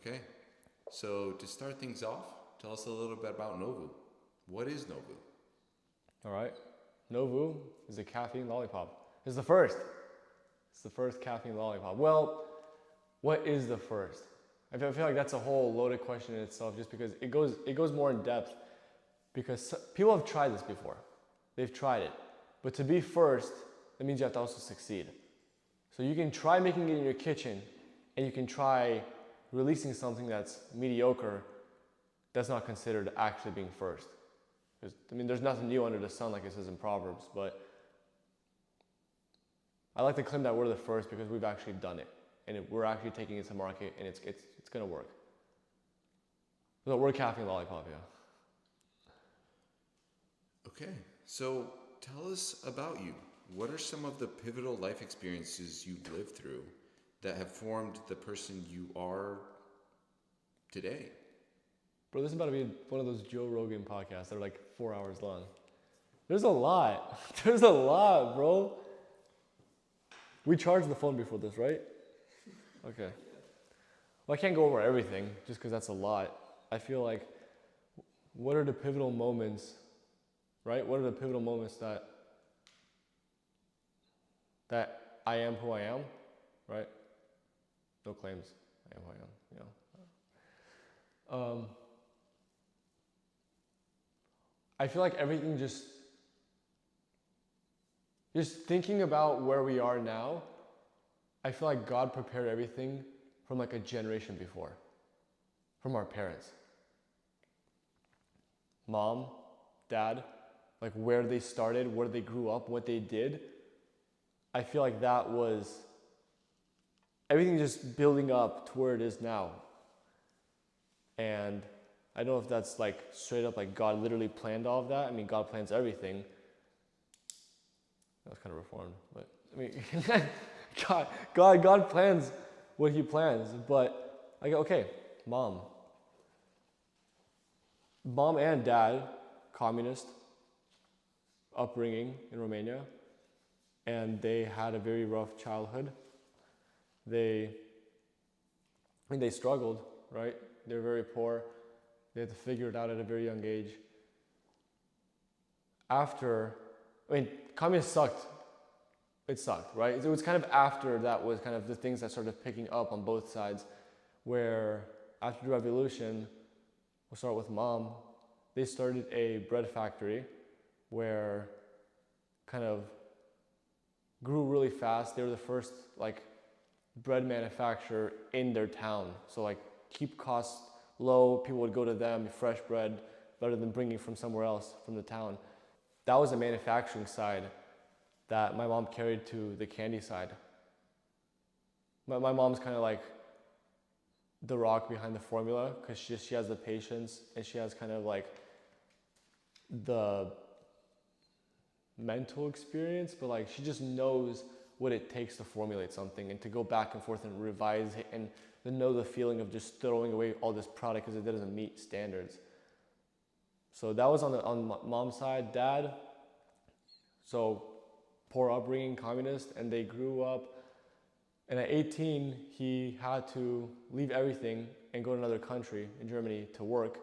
Okay, so to start things off, tell us a little bit about NOVU. What is NOVU? All right. NOVU is a caffeine lollipop. It's the first. It's the first caffeine lollipop. Well, what is the first? I feel like that's a whole loaded question in itself, just because it goes more in depth. Because people have tried this before. They've tried it. But to be first, that means you have to also succeed. So you can try making it in your kitchen, and you can try releasing something that's mediocre, that's not considered actually being first. There's nothing new under the sun, like it says in Proverbs, but I like to claim that we're the first because we've actually done it, and we're actually taking it to market, and it's gonna work. So we're caffeine lollipop, yeah. Okay, so tell us about you. What are some of the pivotal life experiences you've lived through that have formed the person you are today? Bro, this is about to be one of those Joe Rogan podcasts that are like 4 hours long. There's a lot. There's a lot, bro. We charged the phone before this, right? Okay. Well, I can't go over everything just because that's a lot. I feel like, what are the pivotal moments, right? What are the pivotal moments that I am who I am, right? No claims. I am who I am, you know. I feel like everything just thinking about where we are now, I feel like God prepared everything from like a generation before, from our parents. Mom, dad, like where they started, where they grew up, what they did. I feel like that was everything just building up to where it is now. And I don't know if that's like straight up like God literally planned all of that. I mean, God plans everything. That was kind of reformed, but I mean, God plans what He plans. But like, okay, mom and dad, communist upbringing in Romania, and they had a very rough childhood. They struggled, right? They were very poor. They had to figure it out at a very young age. Communism sucked. It sucked, right? It was kind of after that was kind of the things that started picking up on both sides, where after the revolution, we'll start with mom, they started a bread factory where kind of grew really fast. They were the first like bread manufacturer in their town. So like keep costs low, people would go to them, fresh bread, better than bringing from somewhere else, from the town. That was the manufacturing side that my mom carried to the candy side. My mom's kind of like the rock behind the formula because she has the patience and she has kind of like the mental experience, but like she just knows what it takes to formulate something and to go back and forth and revise it and to know the feeling of just throwing away all this product because it doesn't meet standards. So that was on mom's side. Dad, so poor upbringing, communist, and they grew up. And at 18, he had to leave everything and go to another country in Germany to work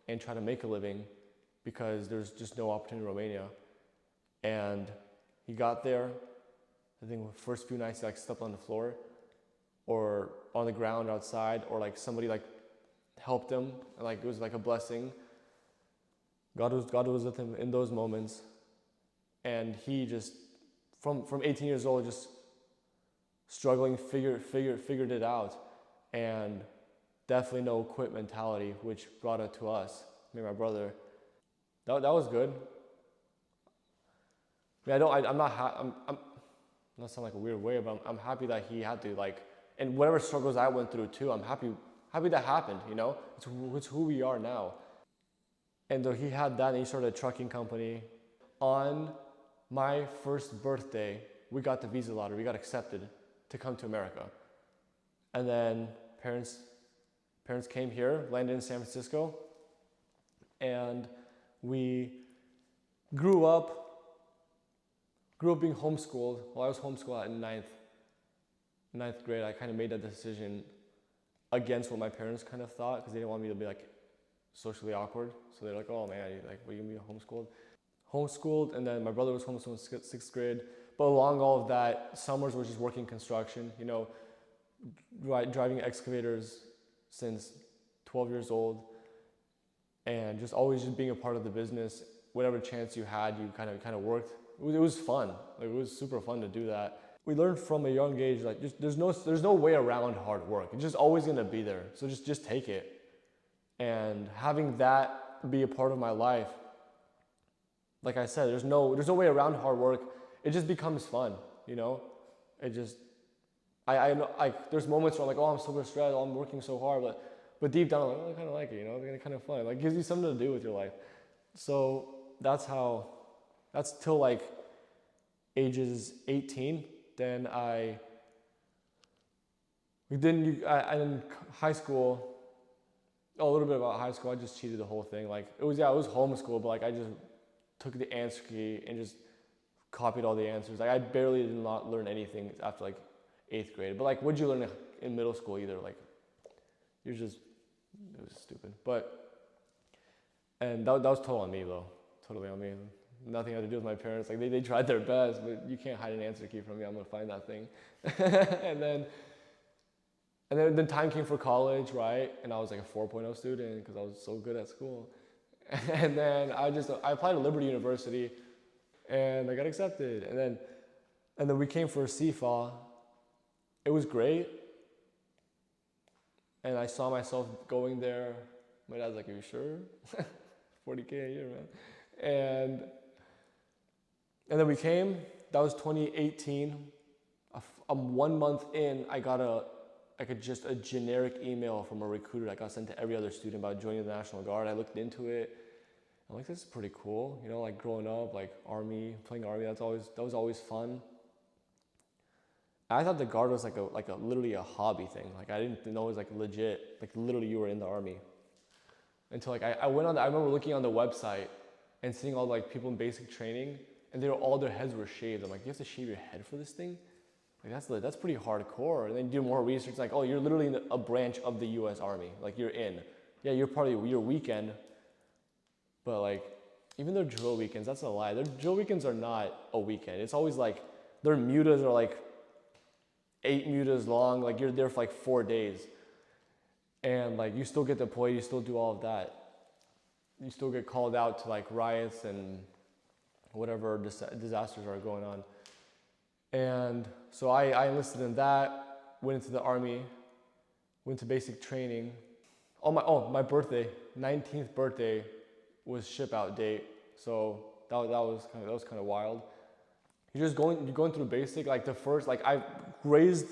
and try to make a living because there's just no opportunity in Romania. And he got there. I think the first few nights he like slept on the floor or on the ground outside, or like somebody like helped him, and like it was like a blessing. God was with him in those moments, and he just from 18 years old just struggling, figured it out, and definitely no quit mentality, which brought it to us, me and my brother. That was good. I mean, I'm not sound like a weird way, but I'm happy that he had to like, and whatever struggles I went through too, I'm happy that happened, you know? It's who we are now. And he had that, and he started a trucking company. On my first birthday, we got the visa lottery, we got accepted to come to America. And then parents came here, landed in San Francisco, and we grew up being homeschooled. Well, I was homeschooled in ninth grade. I kind of made that decision against what my parents kind of thought, because they didn't want me to be like socially awkward. So they're like, oh man, like, what, you gonna be homeschooled? And then my brother was homeschooled in sixth grade. But along all of that, summers was just working construction, you know, driving excavators since 12 years old, and just always just being a part of the business. Whatever chance you had, you kind of worked. It was fun. Like, it was super fun to do that. We learned from a young age, like, just there's no way around hard work. It's just always gonna be there. So just take it. And having that be a part of my life, like I said, there's no way around hard work. It just becomes fun, you know. It just, I know, like, there's moments where I'm like, oh, I'm super stressed, oh, I'm working so hard, but deep down I'm like, oh, I kind of like it, you know. It's kind of fun. Like, it gives you something to do with your life. So that's till like ages 18. Then in high school, a little bit about high school, I just cheated the whole thing. Like, it was homeschool, but like, I just took the answer key and just copied all the answers. Like, I barely did not learn anything after like 8th grade. But like, what'd you learn in middle school either? Like, it was stupid. And that was total on me though. Totally on me. Nothing had to do with my parents. Like, they tried their best, but you can't hide an answer key from me. I'm gonna find that thing. and then time came for college, right? And I was like a 4.0 student because I was so good at school. And then I applied to Liberty University, and I got accepted. And then we came for a CFA. It was great, and I saw myself going there. My dad's like, "Are you sure?" $40K a year, man. And then we came. That was 2018. 1 month in, I got just a generic email from a recruiter that got sent to every other student about joining the National Guard. I looked into it. I'm like, this is pretty cool. You know, like, growing up, like, playing Army, that was always fun. I thought the Guard was like literally a hobby thing. Like, I didn't know it was like legit. Like, literally you were in the Army. Until like, I remember looking on the website and seeing all like people in basic training, and all their heads were shaved. I'm like, you have to shave your head for this thing? Like, that's pretty hardcore. And then you do more research, like, oh, you're literally in a branch of the U.S. Army. Like, you're in. Yeah, you're part of your weekend. But like, even their drill weekends, that's a lie. Their drill weekends are not a weekend. It's always like, their mutas are like 8 mutas long. Like, you're there for like 4 days. And like, you still get deployed, you still do all of that. You still get called out to like riots and whatever disasters are going on. And so I enlisted in that, went into the Army, went to basic training. My birthday, 19th birthday was ship out date. So that was kind of wild. You're going through basic, like the first, like, I raised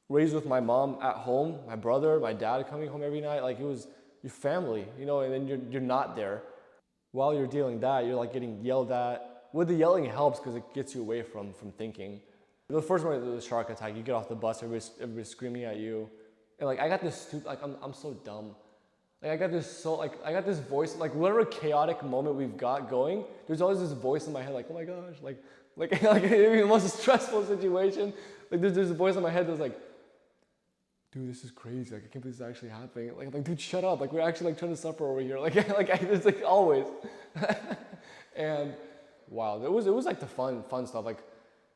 with my mom at home, my brother, my dad coming home every night. Like, it was your family, you know, and then you're not there. While you're dealing that, you're like getting yelled at. With the yelling, it helps because it gets you away from thinking. The first one was the shark attack. You get off the bus, everybody's screaming at you. And like, I got this stupid, like, I'm so dumb. Like, I got this voice, like, whatever chaotic moment we've got going, there's always this voice in my head, like, oh my gosh, like the most stressful situation. Like, there's a voice in my head that's like, dude, this is crazy. Like, I can't believe this is actually happening. Like, dude, shut up. Like, we're actually like trying to suffer over here. It's like always. And wow, it was like the fun stuff. Like,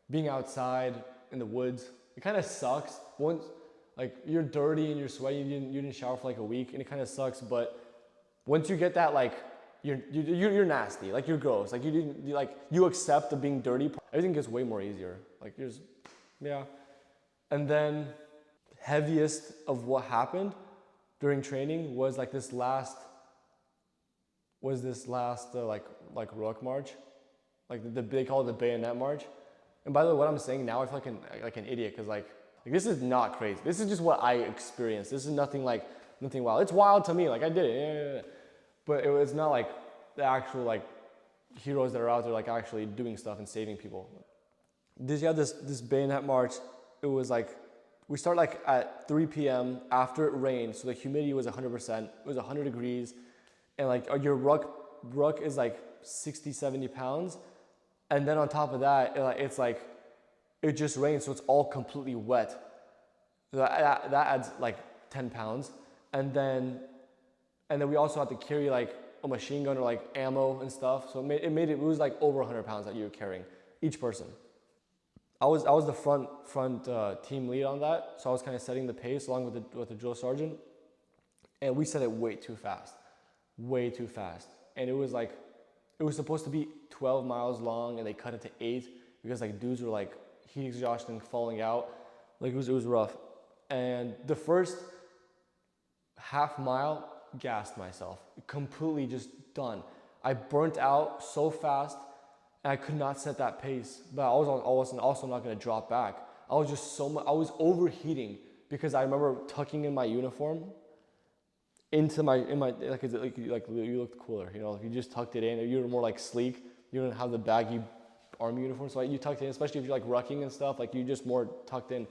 being outside in the woods. It kind of sucks. Once, like, you're dirty and you're sweaty. You didn't shower for like a week, and it kind of sucks. But once you get that, like, you're nasty. Like, you're gross. Like, you accept the being dirty. Everything gets way more easier. Like, yeah. And then, heaviest of what happened during training was like this last like ruck march, like they call it the bayonet march. And by the way, what I'm saying now, I feel like an idiot, because like this is not crazy. This is just what I experienced. This is nothing wild. It's wild to me. Like, I did it, yeah. But it was not like the actual like heroes that are out there like actually doing stuff and saving people. This bayonet march. It was like, we start like at 3 p.m. after it rained, so the humidity was 100%. It was 100 degrees, and like your ruck is like 60, 70 pounds, and then on top of that, it's like, it just rains, so it's all completely wet. So that adds like 10 pounds. And then we also had to carry like a machine gun or like ammo and stuff. So it was like over 100 pounds that you were carrying, each person. I was the front team lead on that, so I was kind of setting the pace along with the drill sergeant, and we set it way too fast, and it was supposed to be 12 miles long, and they cut it to 8 because like dudes were like heat exhaustion falling out, like it was rough, and the first half mile gassed myself, completely just done. I burnt out so fast. And I could not set that pace, but I wasn't also not going to drop back. I was just I was overheating because I remember tucking in my uniform into like you looked cooler, you know, if you just tucked it in, or you were more like sleek, you didn't have the baggy army uniform, so like you tucked it in, especially if you're like rucking and stuff, like you just more tucked in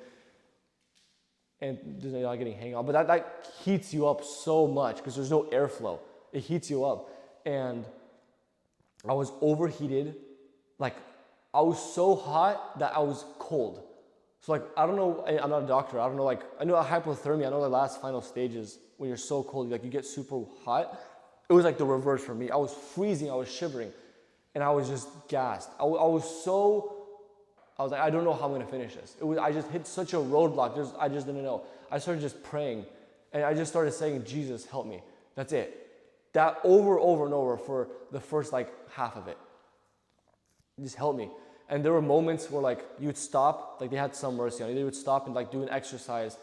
and you're not getting hang on. But that heats you up so much because there's no airflow. It heats you up, and I was overheated. Like, I was so hot that I was cold. So like, I don't know, I'm not a doctor, I don't know, like, I know hypothermia, I know the last final stages, when you're so cold, like you get super hot. It was like the reverse for me. I was freezing, I was shivering, and I was just gassed. I was like, I don't know how I'm gonna finish this. I just hit such a roadblock, I just didn't know. I started just praying, and I just started saying, Jesus, help me. That's it. That over and over for the first like half of it. Just help me. And there were moments where like you would stop, like they had some mercy on you. They would stop and like do an exercise,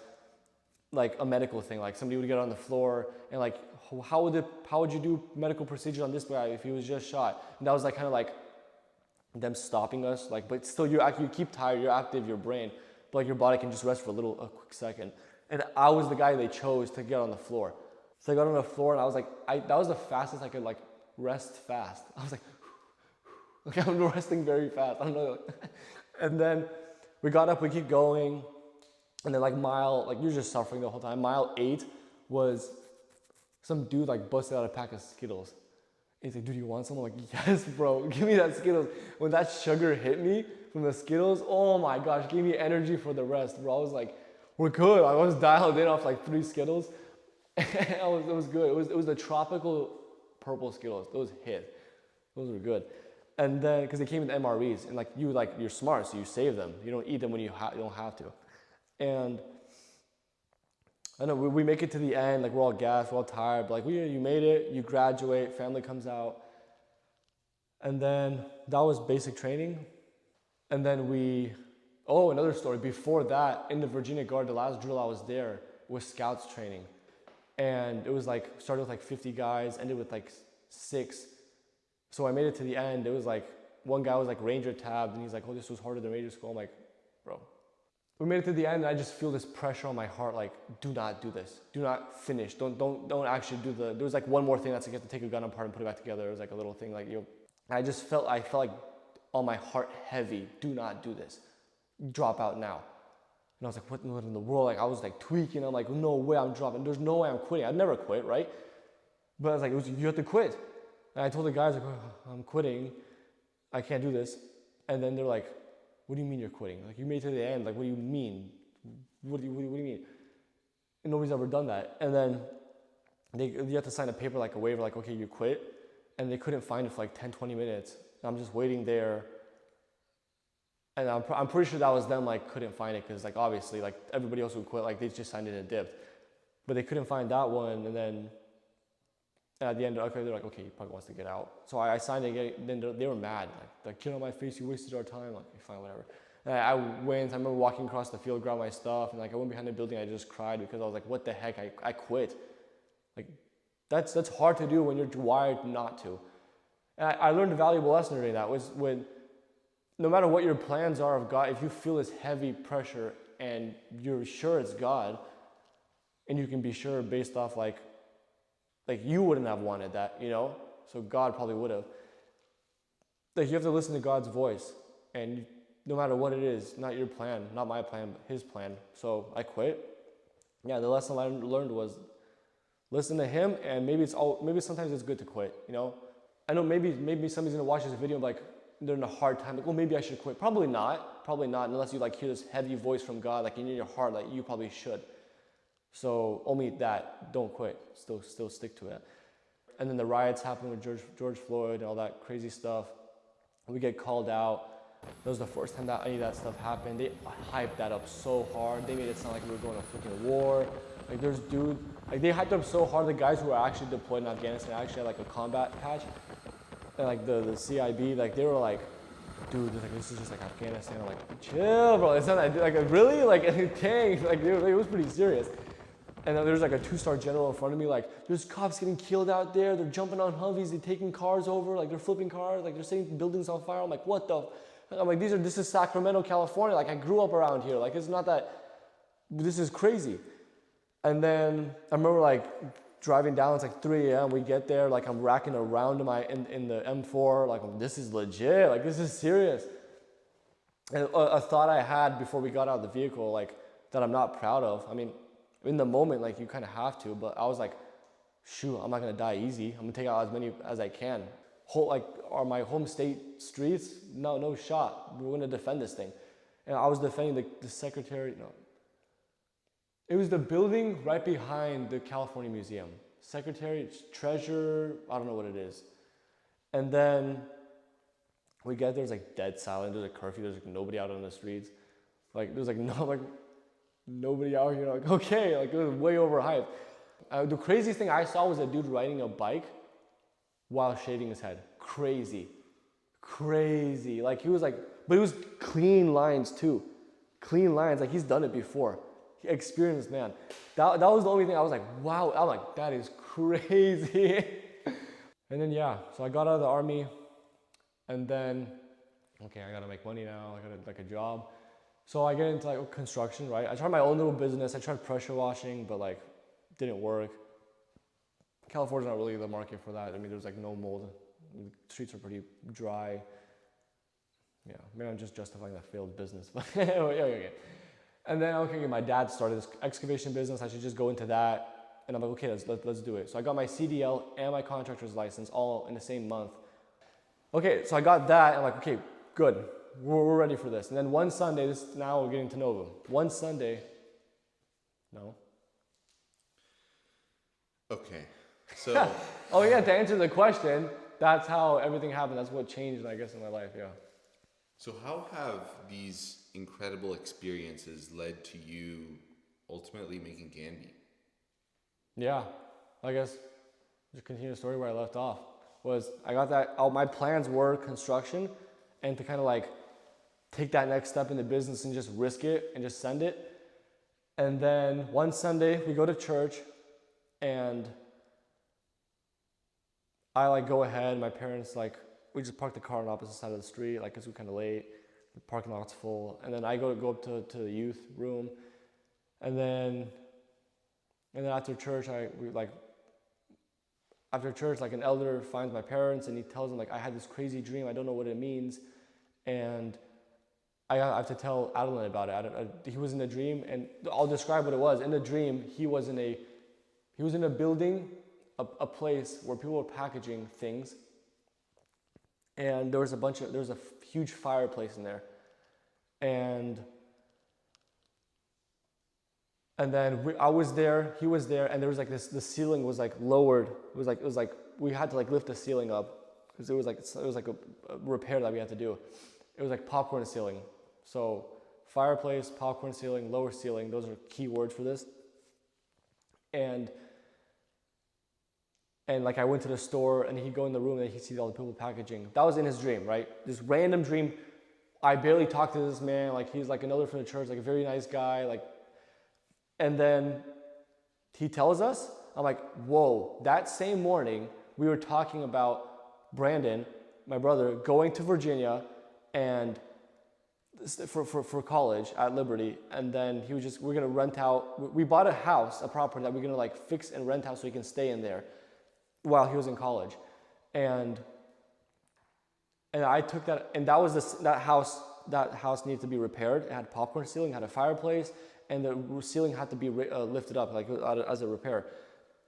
like a medical thing. Like somebody would get on the floor and like, how would you do medical procedure on this guy if he was just shot? And that was like kind of like them stopping us. Like, but still you keep tired, you're active, your brain, but like your body can just rest for a quick second. And I was the guy they chose to get on the floor. So I got on the floor and I was like, that was the fastest I could like rest fast. I was like, okay, I'm resting very fast. I don't know. And then we got up, we keep going. And then like you're just suffering the whole time. Mile 8 was some dude like busted out a pack of Skittles. He's like, dude, you want some? I'm like, yes, bro, give me that Skittles. When that sugar hit me from the Skittles, oh my gosh, gave me energy for the rest, bro. I was like, we're good. I was dialed in off like 3 Skittles. It was good. It was the tropical purple Skittles. Those hit. Those were good. And then, because they came in MREs, and you're smart, so you save them. You don't eat them when you don't have to. And I know we make it to the end, like we're all gassed, we're all tired, but like you made it, you graduate, family comes out. And then that was basic training. And then another story, before that, in the Virginia Guard, the last drill I was there was scouts training. And it was like, started with like 50 guys, ended with like 6. So I made it to the end. It was like, one guy was like Ranger tabbed, and he's like, oh, this was harder than Ranger school. I'm like, bro. We made it to the end, and I just feel this pressure on my heart, like, do not do this. Do not finish. Don't actually do there was like one more thing that's like, you have to take a gun apart and put it back together. It was like a little thing, like, I felt like on my heart heavy, do not do this. Drop out now. And I was like, what in the world? Like, I was like tweaking. I'm like, no way I'm dropping. There's no way I'm quitting. I'd never quit, right? But I was like, you have to quit. And I told the guys, like, oh, I'm quitting. I can't do this. And then they're like, what do you mean you're quitting? Like, you made it to the end. Like, what do you mean? What do you mean? And nobody's ever done that. And then you have to sign a paper, like a waiver, like, okay, you quit. And they couldn't find it for like 10, 20 minutes. And I'm just waiting there. And I'm pretty sure that was them, like, couldn't find it. Because, like, obviously, like, everybody else who quit, like, they just signed it and dipped. But they couldn't find that one. And then at the end, okay, they're like, okay, he probably wants to get out. So I signed it again. Then they were mad. Like, get on my face, you wasted our time. Like, fine, whatever. And I went. I remember walking across the field, grabbed my stuff, and like I went behind the building. I just cried because I was like, what the heck? I quit. Like, that's hard to do when you're wired not to. And I learned a valuable lesson during that was when, no matter what your plans are of God, if you feel this heavy pressure and you're sure it's God, and you can be sure based off like you wouldn't have wanted that, you know? So God probably would have. Like, you have to listen to God's voice, and no matter what it is, not your plan, not my plan, but His plan. So I quit. Yeah, the lesson I learned was listen to Him, and maybe sometimes it's good to quit, you know? I know maybe somebody's gonna watch this video and like they're in a hard time, like, well, maybe I should quit. Probably not, unless you like hear this heavy voice from God, like in your heart, like you probably should. So only that, don't quit, still stick to it. And then the riots happened with George Floyd and all that crazy stuff. We get called out. That was the first time that any of that stuff happened. They hyped that up so hard. They made it sound like we were going to freaking war. Like they hyped up so hard. The guys who were actually deployed in Afghanistan actually had like a combat patch. And like the CIB, like they were like, dude, like this is just like Afghanistan. I'm like, chill, bro. It's not like really like dang, like it was pretty serious. And then there's like a 2-star general in front of me, like there's cops getting killed out there. They're jumping on Humvees, they're taking cars over, like they're flipping cars, like they're setting buildings on fire. I'm like, what the? I'm like, this is Sacramento, California. Like I grew up around here. Like it's not that. This is crazy. And then I remember like driving down. It's like 3 a.m. We get there. Like I'm racking around in the M4. Like this is legit. Like this is serious. And a thought I had before we got out of the vehicle, like that I'm not proud of. I mean, in the moment, like you kind of have to, but I was like, shoot, I'm not gonna die easy. I'm gonna take out as many as I can. Are my home state streets? No shot. We're gonna defend this thing. And I was defending the secretary, no. It was the building right behind the California Museum. Secretary, treasurer, I don't know what it is. And then we get there, it's like dead silent, there's a curfew, there's like nobody out on the streets. Like there's like nobody out here, like, okay, like it was way overhyped. The craziest thing I saw was a dude riding a bike while shaving his head. Crazy. Like he was like, but it was clean lines too. Clean lines, like he's done it before. Experienced man. That was the only thing I was like, wow, I'm like, that is crazy. And then yeah, so I got out of the army and then, okay, I gotta make money now, I got like a job. So I get into like construction, right? I tried my own little business. I tried pressure washing, but like didn't work. California's not really the market for that. I mean, there's like no mold. The streets are pretty dry. Yeah, maybe I'm just justifying that failed business, but okay. And then okay, my dad started this excavation business. I should just go into that. And I'm like, okay, let's do it. So I got my CDL and my contractor's license all in the same month. Okay, so I got that. I'm like, okay, good. We're ready for this. And then one Sunday, now we're getting to NOVU. One Sunday, no. Okay, so. Oh yeah, to answer the question, that's how everything happened. That's what changed, I guess, in my life, yeah. So how have these incredible experiences led to you ultimately making Gandy? Yeah, I guess, just continue the story where I left off. I got that, my plans were construction and to kind of like take that next step in the business and just risk it and just send it. And then one Sunday we go to church and I like go ahead, my parents like, we just park the car on the opposite side of the street, like cause we're kind of late, the parking lot's full. And then I go up to the youth room and then after church, after church, like an elder finds my parents and he tells them like, I had this crazy dream, I don't know what it means. And I have to tell Adeline about it. He was in a dream, and I'll describe what it was. In the dream, he was in a building, a place where people were packaging things, and there was a huge fireplace in there, and then I was there, he was there, and there was like the ceiling was like lowered. It was like we had to like lift the ceiling up because it was like a repair that we had to do. It was like popcorn ceiling. So fireplace, popcorn ceiling, lower ceiling, those are key words for this. And like I went to the store and he'd go in the room and he'd see all the people packaging. That was in his dream, right? This random dream. I barely talked to this man. Like he's like another from the church, like a very nice guy. Like, and then he tells us, I'm like, whoa, that same morning we were talking about Brandon, my brother, going to Virginia and for college at Liberty, and then we're gonna rent out, we bought a property that we're gonna like fix and rent out so he can stay in there while he was in college. And I took that, and that was that house needed to be repaired. It had popcorn ceiling, had a fireplace, and the ceiling had to be lifted up like as a repair.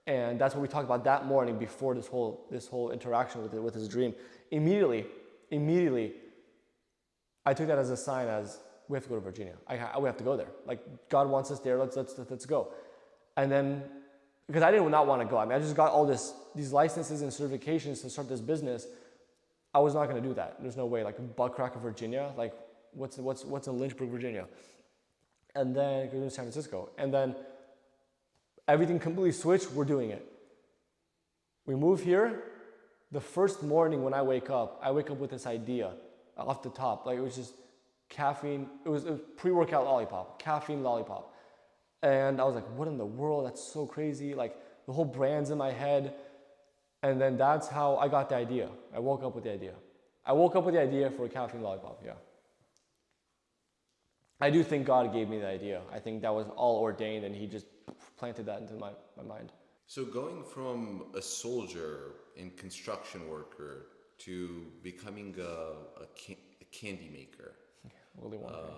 And that's what we talked about that morning before this whole interaction with his dream. Immediately, I took that as a sign as we have to go to Virginia. We have to go there. Like God wants us there. Let's go. And then, because I did not want to go. I mean, I just got all these licenses and certifications to start this business. I was not going to do that. There's no way. Like butt crack of Virginia. Like what's in Lynchburg, Virginia? And then go to San Francisco. And then everything completely switched. We're doing it. We move here. The first morning when I wake up with this idea off the top. Like it was just caffeine. It was a pre-workout lollipop, caffeine lollipop. And I was like, what in the world? That's so crazy. Like the whole brand's in my head. And then that's how I got the idea. I woke up with the idea. I woke up with the idea for a caffeine lollipop, yeah. I do think God gave me the idea. I think that was all ordained and he just planted that into my mind. So going from a soldier and construction worker to becoming a candy maker, Willy Wonka.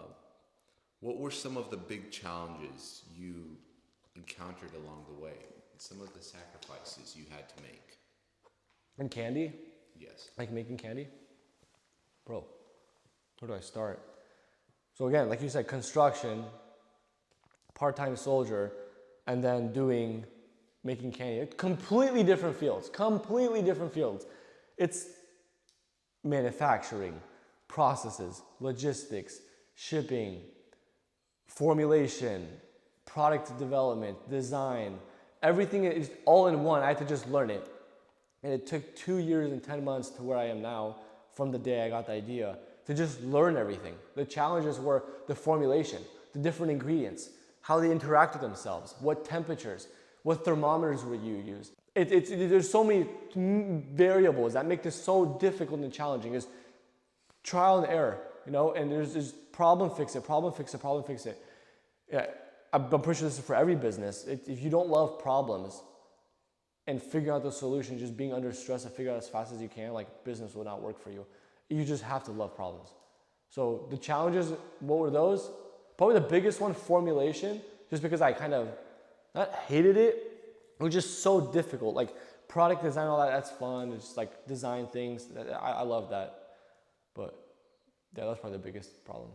what were some of the big challenges you encountered along the way? Some of the sacrifices you had to make? And candy? Yes. Like making candy? Bro, where do I start? So again, like you said, construction, part-time soldier, and then making candy. Completely different fields. It's manufacturing, processes, logistics, shipping, formulation, product development, design, everything is all in one. I had to just learn it. And it took 2 years and 10 months to where I am now from the day I got the idea to just learn everything. The challenges were the formulation, the different ingredients, how they interact with themselves, what temperatures, what thermometers were you used. There's so many variables that make this so difficult and challenging. It's trial and error, and there's problem fix it. Yeah, I'm pretty sure this is for every business. If you don't love problems and figure out the solution, just being under stress and figure out as fast as you can, like business will not work for you. You just have to love problems. So the challenges, what were those? Probably the biggest one, formulation, just because I kind of not hated it. It was just so difficult. Like product design, all that, that's fun. It's just like design things. I love that. But yeah, that's probably the biggest problem.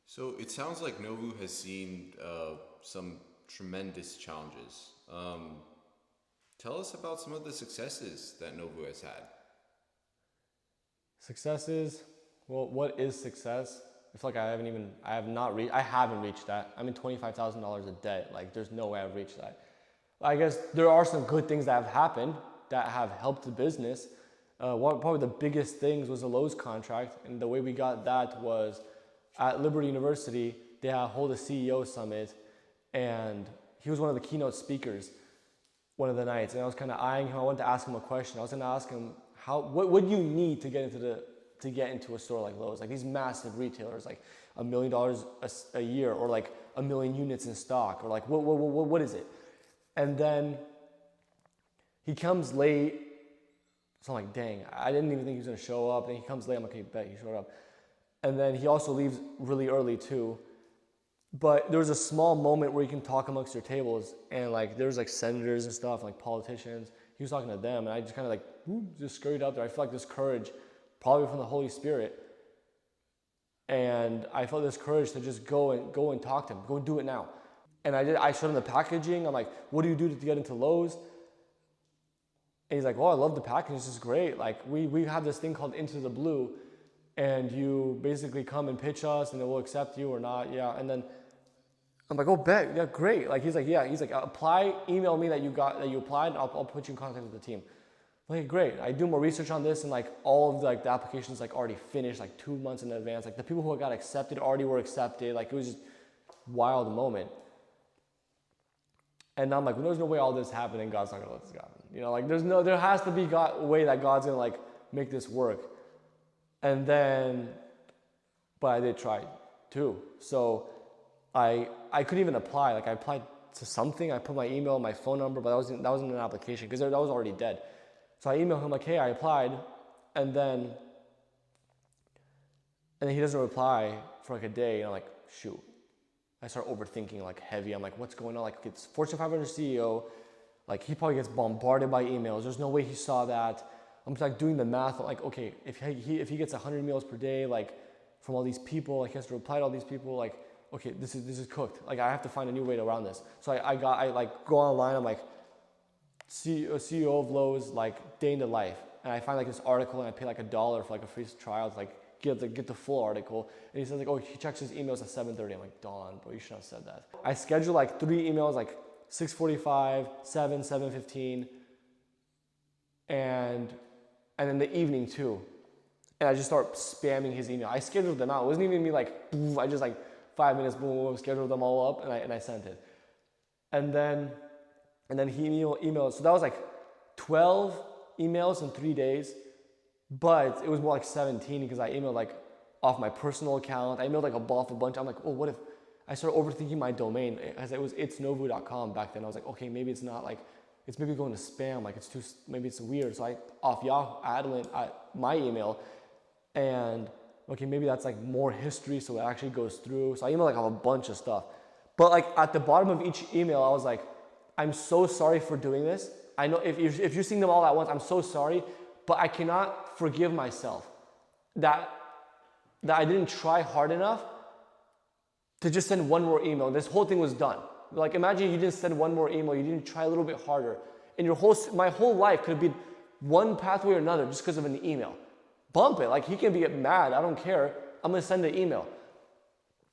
So it sounds like NOVU has seen some tremendous challenges. Tell us about some of the successes that NOVU has had. Successes, well, what is success? I feel like I haven't reached that. I'm in $25,000 of debt. Like there's no way I've reached that. I guess there are some good things that have happened that have helped the business. Probably the biggest things was the Lowe's contract. And the way we got that was at Liberty University, they hold a CEO summit and he was one of the keynote speakers one of the nights. And I was kind of eyeing him. I wanted to ask him a question. I was going to ask him, what do you need to get into a store like Lowe's? Like these massive retailers, like $1 million a year, or like 1 million units in stock, or like what is it? And then he comes late. So I'm like, dang, I didn't even think he was gonna show up. Then he comes late. I'm like, okay, bet he showed up. And then he also leaves really early too. But there was a small moment where you can talk amongst your tables, and like there was like senators and stuff, like politicians. He was talking to them, and I just kind of like just scurried up there. I felt like this courage, probably from the Holy Spirit, and I felt this courage to just go and talk to him. Go do it now. And I showed him the packaging. I'm like, what do you do to get into Lowe's? And he's like, oh, I love the packaging. This is great. Like we have this thing called Into the Blue, and you basically come and pitch us, and then we'll accept you or not. Yeah, and then I'm like, oh, bet, yeah, great. Like he's like, yeah. He's like, apply, email me that you applied, and I'll put you in contact with the team. I'm like, great. I do more research on this, and like all of the applications like already finished like 2 months in advance. Like the people who got accepted already were accepted. Like it was just wild moment. And I'm like, well, there's no way all this happened, and God's not gonna let this happen. Like there has to be a way that God's gonna like make this work. And then, but I did try too. So I couldn't even apply. Like I applied to something. I put my email, my phone number, but that wasn't an application because that was already dead. So I emailed him like, hey, I applied, and then he doesn't reply for like a day, and I'm like, shoot. I start overthinking like heavy. I'm like, what's going on? Like it's Fortune 500 CEO. Like he probably gets bombarded by emails. There's no way he saw that. I'm just like doing the math. I'm like, okay, if he gets 100 emails per day, like from all these people, like he has to reply to all these people, like okay, this is cooked. Like I have to find a new way around this. So I like go online. I'm like CEO of Lowe's, like day in the life, and I find like this article and I pay like $1 for like a free trial to like get the full article. And he says like, oh, he checks his emails at 7:30. I'm like, Dawn, bro, you should have said that. I schedule like 3 emails, like 6:45, 7:15, and in the evening too. And I just start spamming his email. I scheduled them out. It wasn't even me like, boom, I just like 5 minutes, boom, scheduled them all up, and I sent it. And then he emailed. So that was like 12 emails in 3 days, but it was more like 17 because I emailed like off my personal account. I emailed like off a bunch. I'm like, oh, what if I started overthinking my domain? As it was itsnovu.com back then. I was like, okay, maybe it's not like, it's maybe going to spam. Like maybe it's weird. So I off Yahoo, my email, and okay, maybe that's like more history, so it actually goes through. So I emailed like a bunch of stuff. But like at the bottom of each email, I was like, I'm so sorry for doing this. I know if you're seeing them all at once, I'm so sorry, but I cannot forgive myself that I didn't try hard enough to just send one more email. This whole thing was done. Like imagine you didn't send one more email, you didn't try a little bit harder, and my whole life could have been one pathway or another just because of an email. Bump it. Like he can be mad. I don't care. I'm gonna send an email.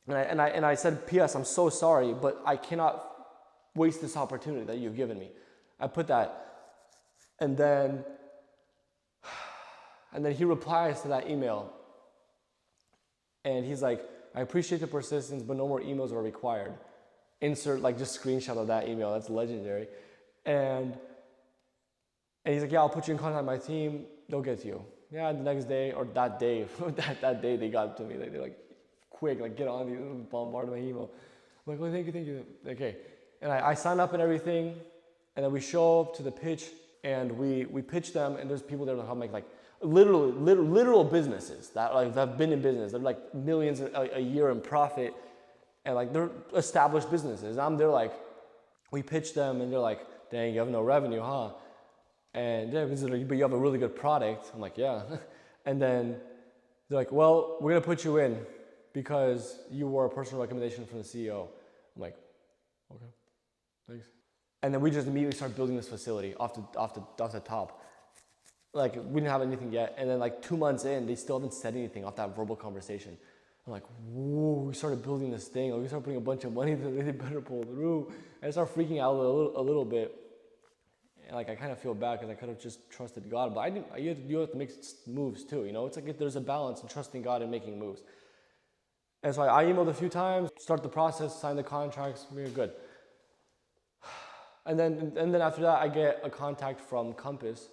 And I said, P.S. I'm so sorry, but I cannot waste this opportunity that you've given me. I put that, and then he replies to that email, and he's like, I appreciate the persistence, but no more emails are required. Insert like just screenshot of that email. That's legendary. And he's like, yeah, I'll put you in contact with my team. They'll get to you. Yeah, the next day or that day, that day they got to me. They're like, quick, like get on these, bombard my email. I'm like, oh, thank you. Okay. And I sign up and everything, and then we show up to the pitch, and we pitch them, and there's people there that make like literal businesses that like have been in business. They're like millions a year in profit, and like they're established businesses. I'm there like, we pitch them, and they're like, dang, you have no revenue, huh? And yeah, but you have a really good product. I'm like, yeah. And then they're like, well, we're gonna put you in because you were a personal recommendation from the CEO. I'm like, okay, thanks. And then we just immediately start building this facility off the top. Like we didn't have anything yet. And then like 2 months in, they still haven't said anything off that verbal conversation. I'm like, whoa, we started building this thing. Like, we started putting a bunch of money that they better pull through. And I started freaking out a little bit. And like I kind of feel bad because I could have just trusted God, but you have to make moves too. You know, it's like there's a balance in trusting God and making moves. And so I emailed a few times, start the process, sign the contracts, we were good. And then after that, I get a contact from Compass.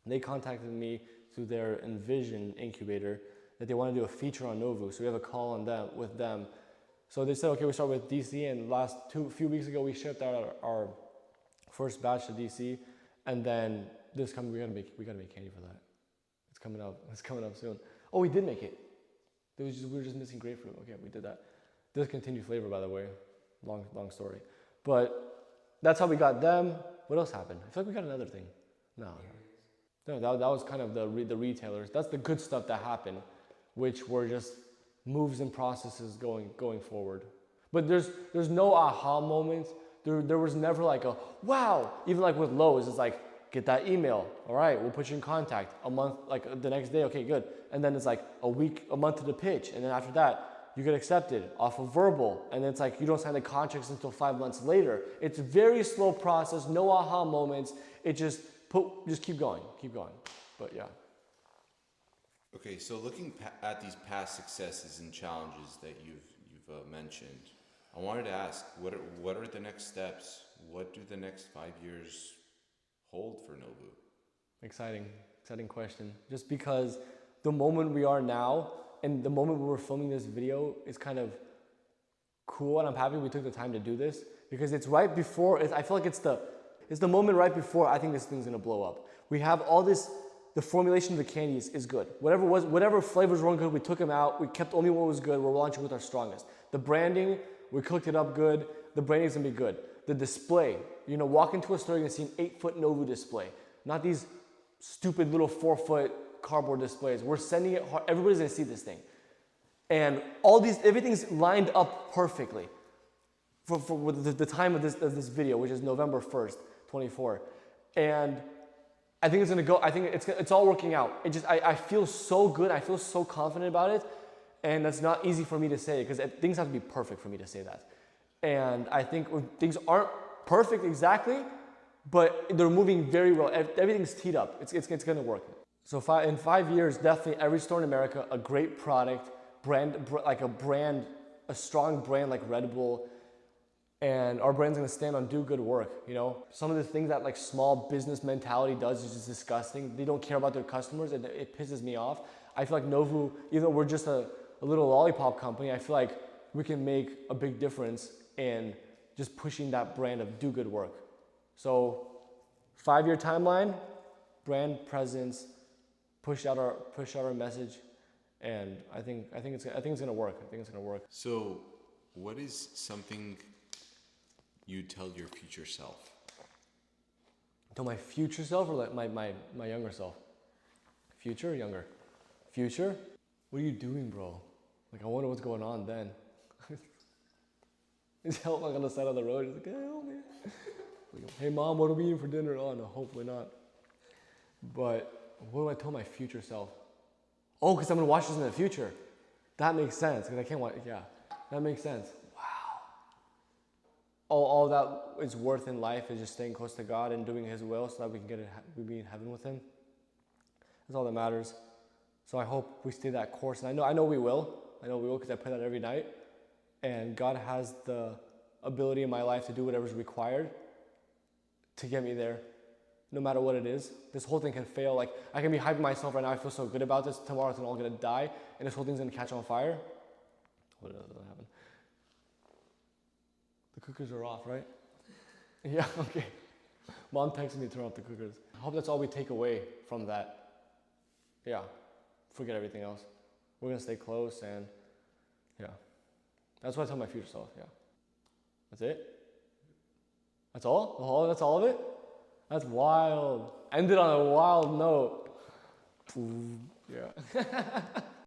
They contacted me through their Envision incubator that they want to do a feature on NOVU. So we have a call on them with them. So they said, okay, we start with DC, and few weeks ago we shipped out our first batch to DC, and then we gotta make candy for that. It's coming up soon. Oh, we did make it. We were just missing grapefruit. Okay, we did that. Discontinued flavor, by the way. Long story. But that's how we got them. What else happened? I feel like we got another thing. No, that was kind of the retailers. That's the good stuff that happened, which were just moves and processes going forward. But there's no aha moments. There was never like a wow. Even like with Lowe's, it's like, get that email. All right, we'll put you in contact. A month, like the next day, okay, good. And then it's like a month to the pitch. And then after that, you get accepted off of verbal. And then it's like you don't sign the contracts until 5 months later. It's a very slow process, no aha moments. It just keep going. But yeah. Okay, so looking at these past successes and challenges that you've mentioned, I wanted to ask, what are the next steps? What do the next 5 years hold for NOVU? Exciting question. Just because the moment we are now and the moment we were filming this video is kind of cool, and I'm happy we took the time to do this because it's right before. I feel like it's the moment right before I think this thing's gonna blow up. We have all this. The formulation of the candies is good. Whatever flavors weren't good, we took them out. We kept only what was good. We're launching with our strongest. The branding, we cooked it up good. The branding's gonna be good. The display, walk into a store, you're gonna see an 8-foot NOVU display, not these stupid little 4-foot cardboard displays. We're sending it hard. Everybody's gonna see this thing. And everything's lined up perfectly for the time of this video, which is November 1st, 24. And I think it's gonna go, I think it's all working out. I feel so good, I feel so confident about it. And that's not easy for me to say because things have to be perfect for me to say that. And I think things aren't perfect exactly, but they're moving very well. Everything's teed up. It's gonna work. So in 5 years, definitely every store in America, a great product, a strong brand like Red Bull, and our brand's gonna stand on do good work, you know? Some of the things that like small business mentality does is just disgusting. They don't care about their customers and it pisses me off. I feel like NOVU, even though we're just a little lollipop company, I feel like we can make a big difference in just pushing that brand of do good work. So 5-year timeline, brand presence, push out our message, and I think it's gonna work. I think it's gonna work. So, what is something you tell your future self? Tell my future self or like my younger self? Future or younger? Future? What are you doing, bro? Like I wonder what's going on then. He's help like on the side of the road. He's like, hey, help me. Like, hey mom, what are we eating for dinner? Oh no, hopefully not. But what do I tell my future self? Oh, because I'm gonna watch this in the future. That makes sense. Because I can't watch. Yeah, that makes sense. Wow. All that is worth in life is just staying close to God and doing His will, so that we can be in heaven with Him. That's all that matters. So I hope we stay that course, and I know we will. I know we will because I pray that every night. And God has the ability in my life to do whatever's required to get me there, no matter what it is. This whole thing can fail. Like I can be hyping myself right now. I feel so good about this. Tomorrow it's all gonna die, and this whole thing's gonna catch on fire. What does that happen? The cookers are off, right? Yeah. Okay. Mom texted me to turn off the cookers. I hope that's all we take away from that. Yeah. Forget everything else. We're gonna stay close, and yeah. That's what I tell my future self. Yeah. That's it. That's all? Oh, that's all of it? That's wild. Ended on a wild note. Yeah.